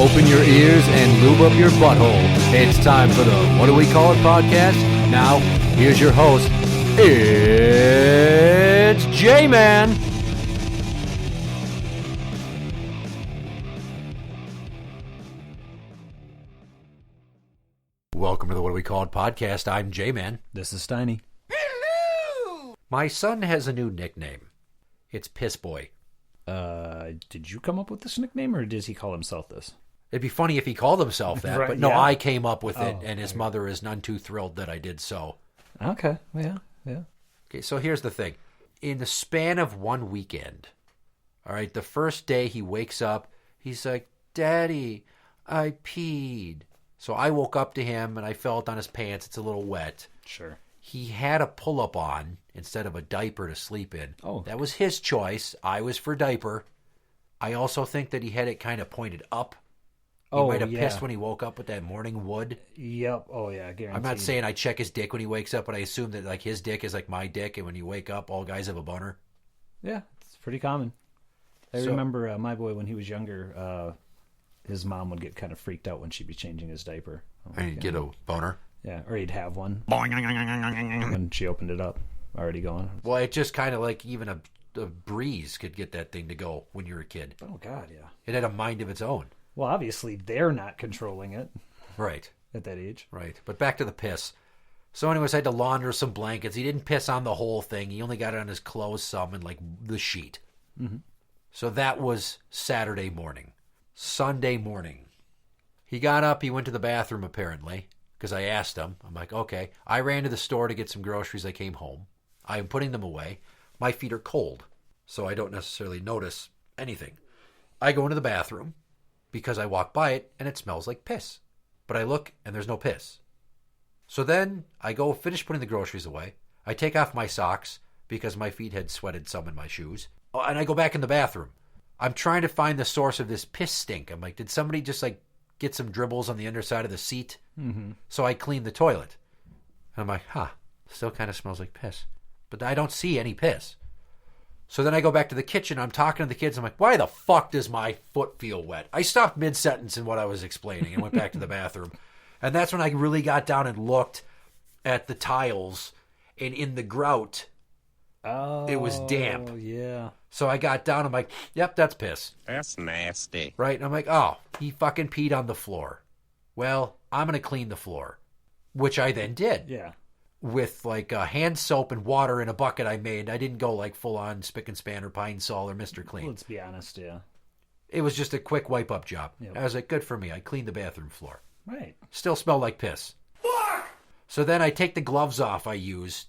Open your ears and lube up your butthole. It's time for the What Do We Call It podcast. Now, here's your host. It's Jmann. Welcome to the What Do We Call It podcast. I'm Jmann. This is Steiny. Hello! My son has a new nickname. It's Piss Boy. Did you come up with this nickname, or does he call himself this? It'd be funny if he called himself that, Right, but no, yeah. I came up with it, and his okay. mother is none too thrilled that I did so. Okay, yeah. Okay, so here's the thing. In the span of one weekend, all right, the first day he wakes up, he's like, Daddy, I peed. So I woke up to him, and I felt on his pants. It's a little wet. Sure. He had a pull-up on instead of a diaper to sleep in. Oh. That was his choice. I was for diaper. I also think that he had it kind of pointed up. He might have pissed when he woke up with that morning wood. Yep. Oh, yeah, guaranteed. I'm not saying I check his dick when he wakes up, but I assume that like his dick is like my dick, and when you wake up, all guys have a boner. Yeah, it's pretty common. I remember my boy when he was younger, his mom would get kind of freaked out when she'd be changing his diaper. And he'd get a boner? Yeah, or he'd have one. When she opened it up, already going. Well, it just kind of like even a breeze could get that thing to go when you're a kid. Oh, God, yeah. It had a mind of its own. Well, obviously, they're not controlling it Right. at that age. Right. But back to the piss. So anyways, I had to launder some blankets. He didn't piss on the whole thing. He only got it on his clothes some and like the sheet. Mm-hmm. So that was Saturday morning. Sunday morning. He got up. He went to the bathroom apparently because I asked him. I'm like, okay. I ran to the store to get some groceries. I came home. I am putting them away. My feet are cold, so I don't necessarily notice anything. I go into the bathroom because I walk by it and it smells like piss. But I look and there's no piss. So then I go finish putting the groceries away. I take off my socks because my feet had sweated some in my shoes. Oh, and I go back in the bathroom. I'm trying to find the source of this piss stink. I'm like, did somebody just like get some dribbles on the underside of the seat? Mm-hmm. So I cleaned the toilet. And I'm like, still kind of smells like piss. But I don't see any piss. So then I go back to the kitchen. I'm talking to the kids. I'm like, why the fuck does my foot feel wet? I stopped mid-sentence in what I was explaining and went back to the bathroom. And that's when I really got down and looked at the tiles. And in the grout, it was damp. Oh, yeah. So I got down. I'm like, yep, that's piss. That's nasty. Right? And I'm like, oh, he fucking peed on the floor. Well, I'm going to clean the floor. Which I then did. Yeah. With like hand soap and water in a bucket I made. I didn't go like full on Spick and Span or Pine Sol or Mr. Clean. Let's be honest, yeah. It was just a quick wipe up job. Yep. I was like, good for me. I cleaned the bathroom floor. Right. Still smelled like piss. Fuck! So then I take the gloves off I use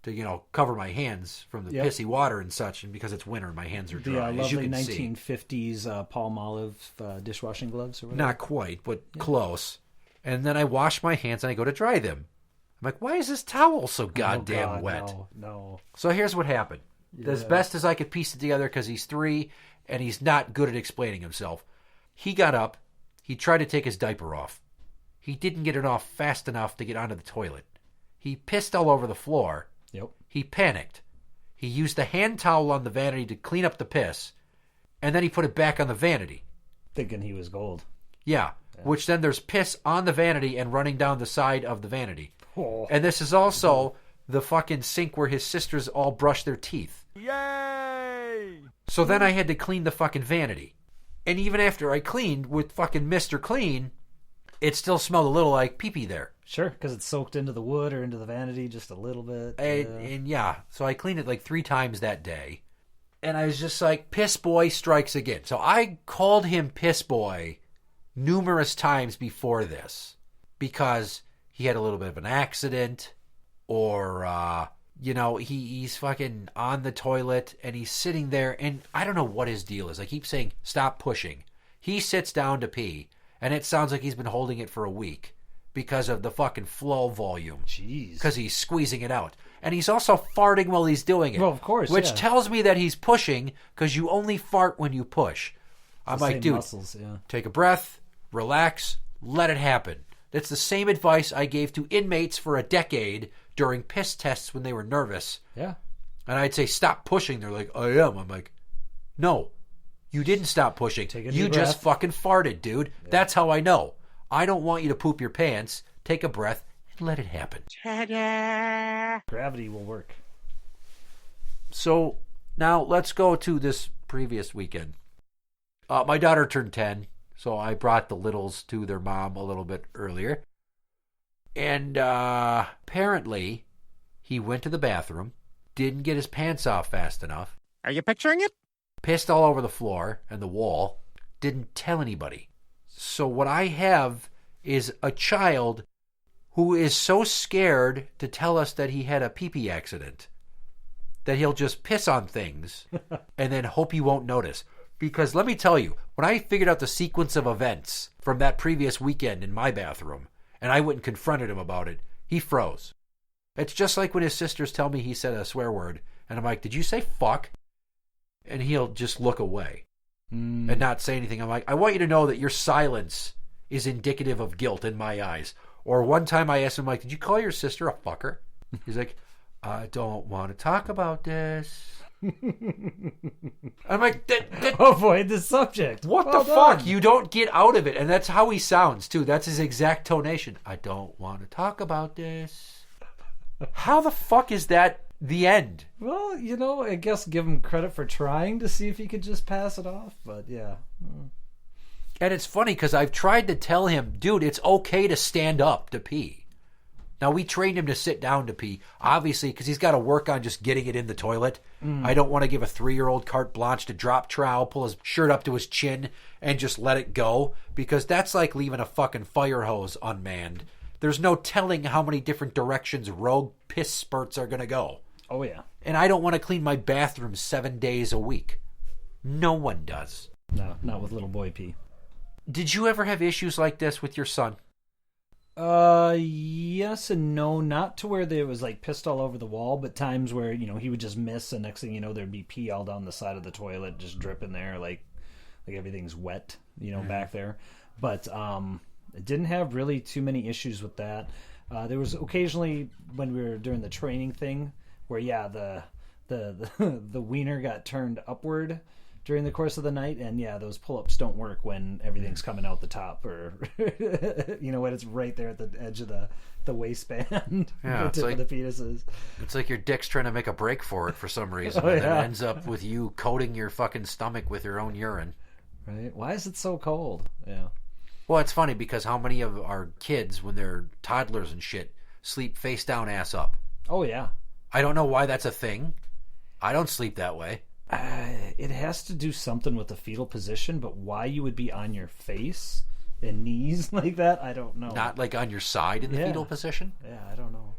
to, cover my hands from the pissy water and such. And because it's winter, my hands are dry. The as you lovely can see. 1950s Palmolive dishwashing gloves or whatever. Not quite, but close. And then I wash my hands and I go to dry them. I'm like, why is this towel so goddamn wet? No. So here's what happened. Yeah. As best as I could piece it together, because he's 3 and he's not good at explaining himself. He got up. He tried to take his diaper off. He didn't get it off fast enough to get onto the toilet. He pissed all over the floor. Yep. He panicked. He used the hand towel on the vanity to clean up the piss, and then he put it back on the vanity. Thinking he was gold. Yeah. Which then there's piss on the vanity and running down the side of the vanity. Oh. And this is also the fucking sink where his sisters all brush their teeth. Yay! So then I had to clean the fucking vanity. And even after I cleaned with fucking Mr. Clean, it still smelled a little like pee-pee there. Sure, because it's soaked into the wood or into the vanity just a little bit. And so I cleaned it like 3 times that day. And I was just like, Piss Boy strikes again. So I called him Piss Boy numerous times before this because he had a little bit of an accident or, he's fucking on the toilet and he's sitting there and I don't know what his deal is. I keep saying, stop pushing. He sits down to pee and it sounds like he's been holding it for a week because of the fucking flow volume. Jeez. Because he's squeezing it out. And he's also farting while he's doing it. Well, of course, which tells me that he's pushing because you only fart when you push. I'm like, dude, muscles, take a breath, relax, let it happen. That's the same advice I gave to inmates for a decade during piss tests when they were nervous. Yeah. And I'd say, stop pushing. They're like, I am. I'm like, no, You didn't stop pushing. Take a You deep just breath. fucking farted, dude. Yeah. That's how I know. I don't want you to poop your pants. Take a breath and let it happen. Ta-da! Gravity will work. So now let's go to this previous weekend. My daughter turned 10, so I brought the littles to their mom a little bit earlier. And apparently, he went to the bathroom, didn't get his pants off fast enough, Are you picturing it? pissed all over the floor and the wall, didn't tell anybody. So what I have is a child who is so scared to tell us that he had a pee-pee accident that he'll just piss on things and then hope you won't notice. Because let me tell you, when I figured out the sequence of events from that previous weekend in my bathroom, and I went and confronted him about it, he froze. It's just like when his sisters tell me he said a swear word, and I'm like, did you say fuck? And he'll just look away and not say anything. I'm like, I want you to know that your silence is indicative of guilt in my eyes. Or one time I asked him, like, did you call your sister a fucker? He's like, I don't want to talk about this. I'm like, Avoid the subject. What Well the fuck? done. You don't get out of it. And that's how he sounds, too. That's his exact tonation. I don't want to talk about this. How the fuck is that the end? Well, I guess give him credit for trying to see if he could just pass it off. But yeah. And it's funny because I've tried to tell him, dude, it's okay to stand up to pee. Now, we trained him to sit down to pee, obviously, because he's got to work on just getting it in the toilet. I don't want to give a 3-year-old carte blanche to drop trowel, pull his shirt up to his chin, and just let it go, because that's like leaving a fucking fire hose unmanned. There's no telling how many different directions rogue piss spurts are going to go. Oh, yeah. And I don't want to clean my bathroom 7 days a week. No one does. No, not with little boy pee. Did you ever have issues like this with your son? Yes and no. Not to where there was like pissed all over the wall, but times where, he would just miss, and next thing you know, there'd be pee all down the side of the toilet, just dripping there, like everything's wet, back there. But it didn't have really too many issues with that. There was occasionally when we were doing the training thing where, yeah, the wiener got turned upward during the course of the night, and yeah, those pull-ups don't work when everything's coming out the top, or when it's right there at the edge of the waistband. Yeah, the tip of the penises. It's like your dick's trying to make a break for it for some reason, and then it ends up with you coating your fucking stomach with your own urine. Right? Why is it so cold? Yeah. Well, it's funny because how many of our kids, when they're toddlers and shit, sleep face down, ass up? Oh yeah. I don't know why that's a thing. I don't sleep that way. It has to do something with the fetal position, but why you would be on your face and knees like that, I don't know. Not like on your side in the fetal position? Yeah, I don't know.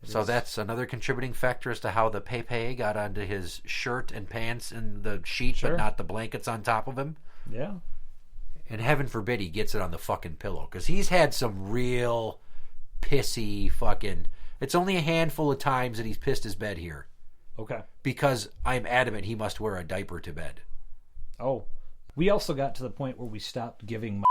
That's another contributing factor as to how the Pepe got onto his shirt and pants and the sheet, but not the blankets on top of him. Yeah. And heaven forbid he gets it on the fucking pillow, because he's had some real pissy fucking... It's only a handful of times that he's pissed his bed here. Okay. Because I'm adamant he must wear a diaper to bed. Oh. We also got to the point where we stopped giving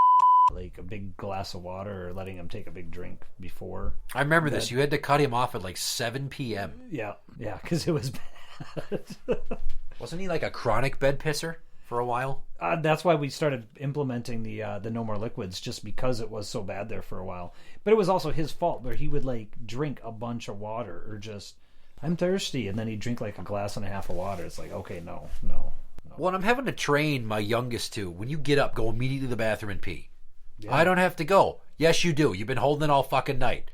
like a big glass of water or letting him take a big drink before. I remember this. You had to cut him off at like 7 p.m. Yeah, because it was bad. Wasn't he like a chronic bed pisser for a while? That's why we started implementing the no more liquids, just because it was so bad there for a while. But it was also his fault, where he would like drink a bunch of water or just... I'm thirsty, and then he'd drink like a glass and a half of water. It's like, okay, no. Well, I'm having to train my youngest to, when you get up, go immediately to the bathroom and pee. Yeah. I don't have to go. Yes, you do. You've been holding it all fucking night.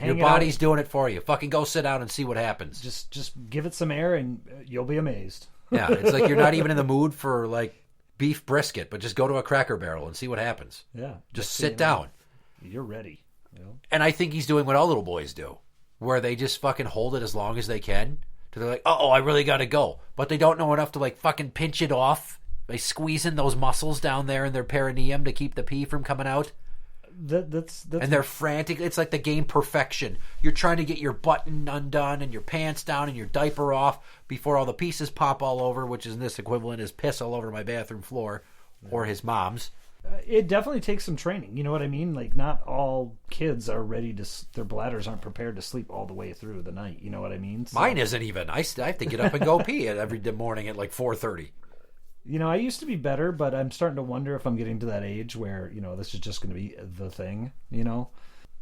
Your body's doing it for you. Fucking go sit down and see what happens. Just give it some air, and you'll be amazed. Yeah, it's like you're not even in the mood for like beef brisket, but just go to a Cracker Barrel and see what happens. Yeah. Just sit down. You're ready. And I think he's doing what all little boys do, where they just fucking hold it as long as they can. Till they're like, I really got to go. But they don't know enough to like fucking pinch it off by squeezing those muscles down there in their perineum to keep the pee from coming out. That's and they're frantic. It's like the game Perfection. You're trying to get your button undone and your pants down and your diaper off before all the pieces pop all over, which is in this equivalent is piss all over my bathroom floor or his mom's. It definitely takes some training. You know what I mean? Like, not all kids are ready to... Their bladders aren't prepared to sleep all the way through the night. You know what I mean? So, mine isn't even. I have to get up and go pee every morning at like 4:30. I used to be better, but I'm starting to wonder if I'm getting to that age where, this is just going to be the thing,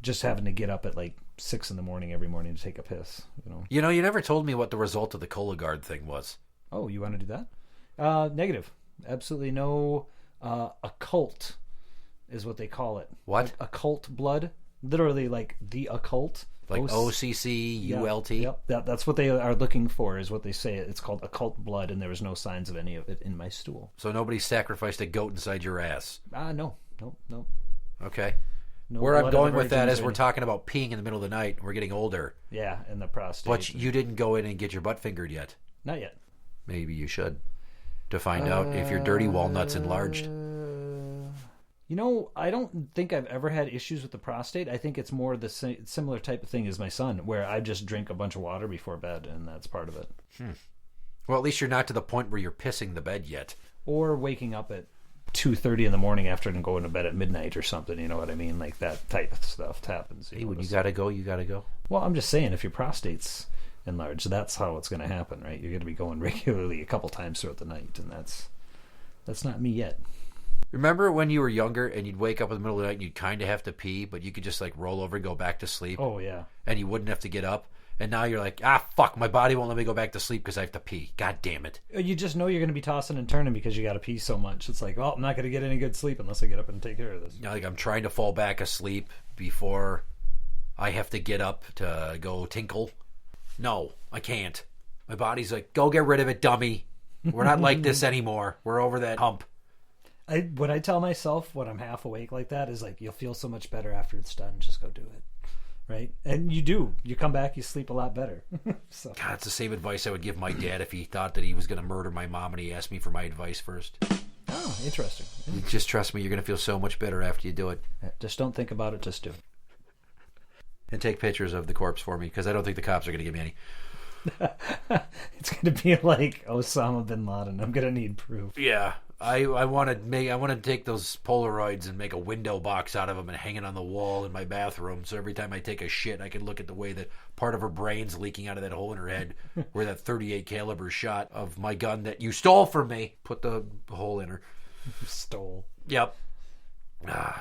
just having to get up at like 6 in the morning every morning to take a piss. You never told me what the result of the Cologuard thing was. Oh, you want to do that? Negative. Absolutely no occult is what they call it. What? Occult blood. Literally like the occult. Like OCCULT? Yep. That's what they are looking for, is what they say. It's called occult blood, and there was no signs of any of it in my stool. So nobody sacrificed a goat inside your ass? No. Okay. No. Where I'm going with that is we're talking about peeing in the middle of the night, and we're getting older. Yeah, and the prostate. But you didn't go in and get your butt fingered yet. Not yet. Maybe you should, to find out if your dirty walnut's enlarged. I don't think I've ever had issues with the prostate. I think it's more the similar type of thing as my son, where I just drink a bunch of water before bed, and that's part of it. Well, at least you're not to the point where you're pissing the bed yet. Or waking up at 2:30 in the morning after going to bed at midnight or something. You know what I mean? Like that type of stuff happens. Hey, when you gotta go, you gotta go. Well, I'm just saying, if your prostate's enlarged, that's how it's going to happen, right? You're going to be going regularly a couple times throughout the night, and that's not me yet. Remember when you were younger and you'd wake up in the middle of the night and you'd kind of have to pee, but you could just like roll over and go back to sleep? Oh, yeah. And you wouldn't have to get up? And now you're like, fuck, my body won't let me go back to sleep because I have to pee. God damn it. You just know you're going to be tossing and turning because you got to pee so much. It's like, I'm not going to get any good sleep unless I get up and take care of this. Like I'm trying to fall back asleep before I have to get up to go tinkle. No, I can't. My body's like, go get rid of it, dummy. We're not like this anymore. We're over that hump. What I tell myself when I'm half awake like that is like, you'll feel so much better after it's done. Just go do it. Right? And you do. You come back, you sleep a lot better. So. God, it's the same advice I would give my dad if he thought that he was going to murder my mom and he asked me for my advice first. Oh, interesting. Just trust me, you're going to feel so much better after you do it. Just don't think about it, just do it. And take pictures of the corpse for me, because I don't think the cops are going to give me any. It's going to be like Osama bin Laden. I'm going to need proof. Yeah, I want to take those Polaroids and make a window box out of them and hang it on the wall in my bathroom. So every time I take a shit, I can look at the way that part of her brain's leaking out of that hole in her head, where that .38 caliber shot of my gun that you stole from me put the hole in her. Stole. Yep.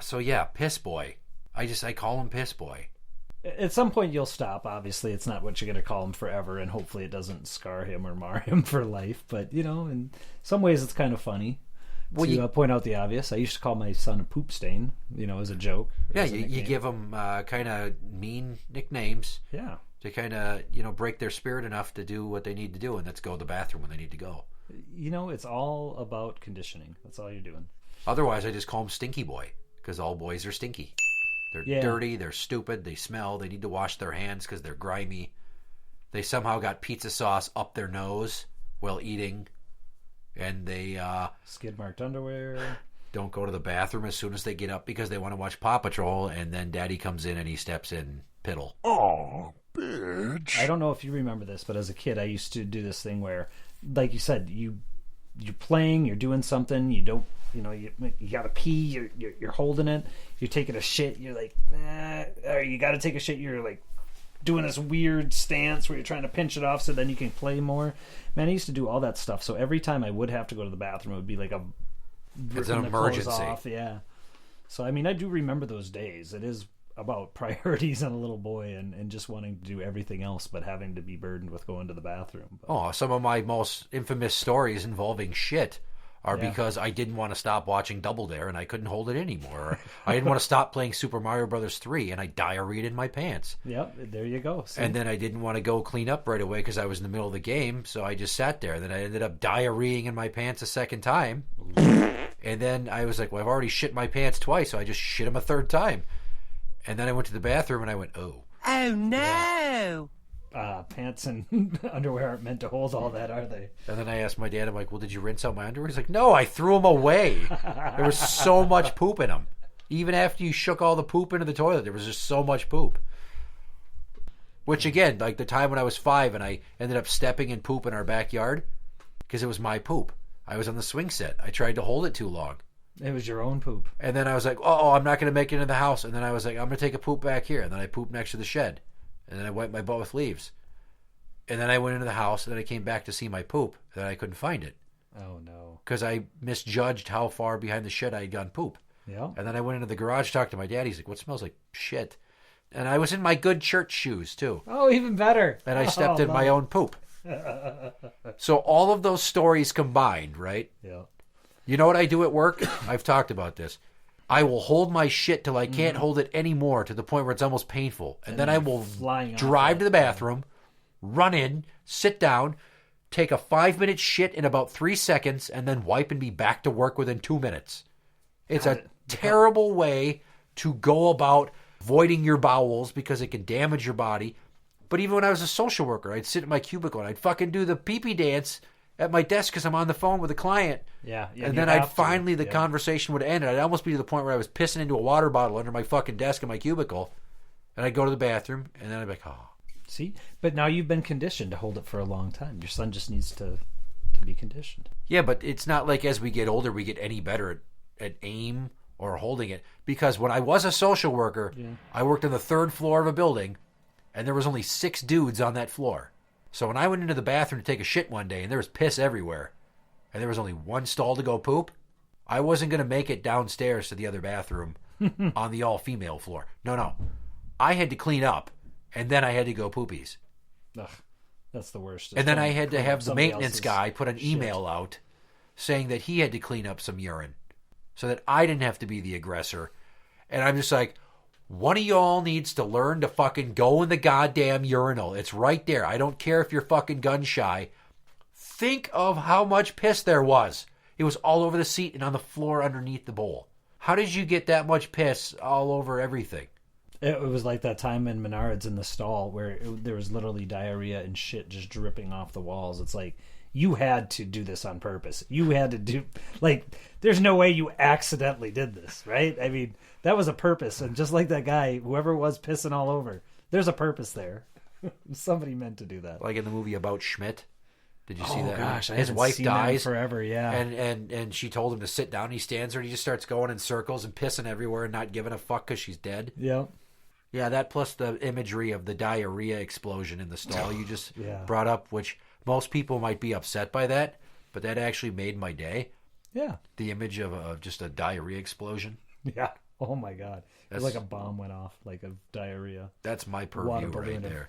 So yeah, Piss Boy. I call him Piss Boy. At some point you'll stop. Obviously, it's not what you're going to call him forever, and hopefully it doesn't scar him or mar him for life. But, in some ways it's kind of funny to point out the obvious. I used to call my son a poop stain, as a joke. Yeah, you give them kind of mean nicknames. Yeah. To kind of, break their spirit enough to do what they need to do, and that's go to the bathroom when they need to go. It's all about conditioning. That's all you're doing. Otherwise, I just call him Stinky Boy, because all boys are stinky. They're dirty, they're stupid, they smell, they need to wash their hands because they're grimy. They somehow got pizza sauce up their nose while eating, and they skid-marked underwear. Don't go to the bathroom as soon as they get up because they want to watch Paw Patrol, and then Daddy comes in and he steps in piddle. Oh, bitch. I don't know if you remember this, but as a kid I used to do this thing where, like you said, you're playing, you're doing something, you don't, you gotta pee, you're holding it, you're taking a shit, you're like, or you gotta take a shit, you're like doing this weird stance where you're trying to pinch it off so then you can play more. Man, I used to do all that stuff, so every time I would have to go to the bathroom, it would be like it's an emergency. Off. Yeah. So, I mean, I do remember those days. It is about priorities on a little boy and just wanting to do everything else but having to be burdened with going to the bathroom. But, some of my most infamous stories involving shit are because I didn't want to stop watching Double Dare and I couldn't hold it anymore. I didn't want to stop playing Super Mario Brothers 3 and I diarrheaed in my pants. Yep, there you go. See? And then I didn't want to go clean up right away because I was in the middle of the game, so I just sat there. Then I ended up diarrheaing in my pants a second time. And then I was like, well, I've already shit my pants twice, so I just shit them a third time. And then I went to the bathroom and I went, oh. Oh, no. Pants and underwear aren't meant to hold all that, are they? And then I asked my dad, I'm like, well, did you rinse out my underwear? He's like, no, I threw them away. There was so much poop in them. Even after you shook all the poop into the toilet, there was just so much poop. Which, again, like the time when I was 5 and I ended up stepping in poop in our backyard because it was my poop. I was on the swing set. I tried to hold it too long. It was your own poop. And then I was like, oh, I'm not going to make it into the house. And then I was like, I'm going to take a poop back here. And then I pooped next to the shed. And then I wiped my butt with leaves. And then I went into the house, and then I came back to see my poop, and then I couldn't find it. Oh, no. because I misjudged how far behind the shed I had gone poop. Yeah. And then I went into the garage, talked to my dad. He's like, what smells like shit? And I was in my good church shoes, too. Oh, even better. And I stepped in my own poop. So all of those stories combined, right? Yeah. You know what I do at work? I've talked about this. I will hold my shit till I can't hold it anymore, to the point where it's almost painful. And then I will drive to the bathroom, run in, sit down, take a 5-minute shit in about 3 seconds, and then wipe and be back to work within 2 minutes. It's a terrible way to go about voiding your bowels because it can damage your body. But even when I was a social worker, I'd sit in my cubicle and I'd fucking do the pee-pee dance at my desk because I'm on the phone with a client. Yeah. And then the conversation would end. I'd almost be to the point where I was pissing into a water bottle under my fucking desk in my cubicle. And I'd go to the bathroom, and then I'd be like, oh. See? But now you've been conditioned to hold it for a long time. Your son just needs to be conditioned. Yeah, but it's not like as we get older, we get any better at aim or holding it. Because when I was a social worker, I worked on the 3rd floor of a building, and there was only 6 dudes on that floor. So when I went into the bathroom to take a shit one day, and there was piss everywhere, and there was only one stall to go poop, I wasn't going to make it downstairs to the other bathroom on the all-female floor. No. I had to clean up, and then I had to go poopies. Ugh, that's the worst. And then I had to have the maintenance guy put an email out saying that he had to clean up some urine so that I didn't have to be the aggressor. And I'm just like, one of y'all needs to learn to fucking go in the goddamn urinal. It's right there. I don't care if you're fucking gun shy. Think of how much piss there was. It was all over the seat and on the floor underneath the bowl. How did you get that much piss all over everything? It was like that time in Menards in the stall where there was literally diarrhea and shit just dripping off the walls. It's like, you had to do this on purpose. You had to do, like, there's no way you accidentally did this, right? I mean, that was a purpose. And just like that guy, whoever it was pissing all over, there's a purpose there. Somebody meant to do that. Like in the movie About Schmidt. Did you see that? Gosh, his wife dies forever. Yeah, and she told him to sit down. He stands there and he just starts going in circles and pissing everywhere and not giving a fuck because she's dead. Yeah, yeah. That plus the imagery of the diarrhea explosion in the stall you just brought up, which most people might be upset by that, but that actually made my day. Yeah, the image of just a diarrhea explosion. Yeah. Oh my god, it's like a bomb went off, like a diarrhea. That's my purview right there.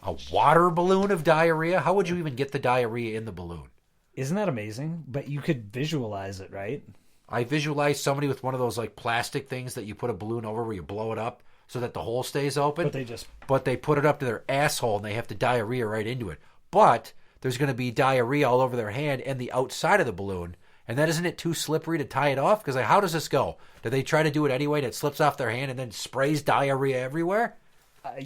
A water balloon of diarrhea? How would you even get the diarrhea in the balloon? Isn't that amazing? But you could visualize it, right? I visualize somebody with one of those like plastic things that you put a balloon over where you blow it up so that the hole stays open. But they put it up to their asshole and they have to diarrhea right into it. But there's going to be diarrhea all over their hand and the outside of the balloon. And that isn't it too slippery to tie it off? Because like, how does this go? Do they try to do it anyway and it slips off their hand and then sprays diarrhea everywhere?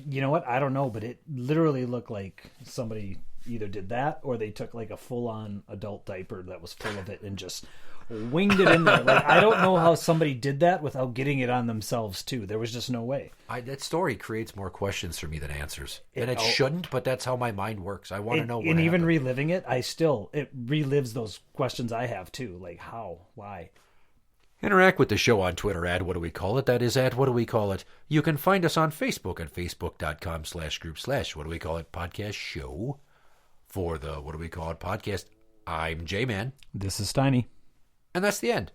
You know what? I don't know, but it literally looked like somebody either did that or they took like a full-on adult diaper that was full of it and just winged it in there. Like, I don't know how somebody did that without getting it on themselves too. There was just no way. That story creates more questions for me than answers. And it shouldn't, but that's how my mind works. I want to know what happened. Even reliving it, it relives those questions I have too. Like how? Why? Interact with the show on Twitter at What Do We Call It? That is at What Do We Call It? You can find us on Facebook at facebook.com/group/What Do We Call It podcast show. For the What Do We Call It podcast, I'm Jmann. This is Steiny. And that's the end.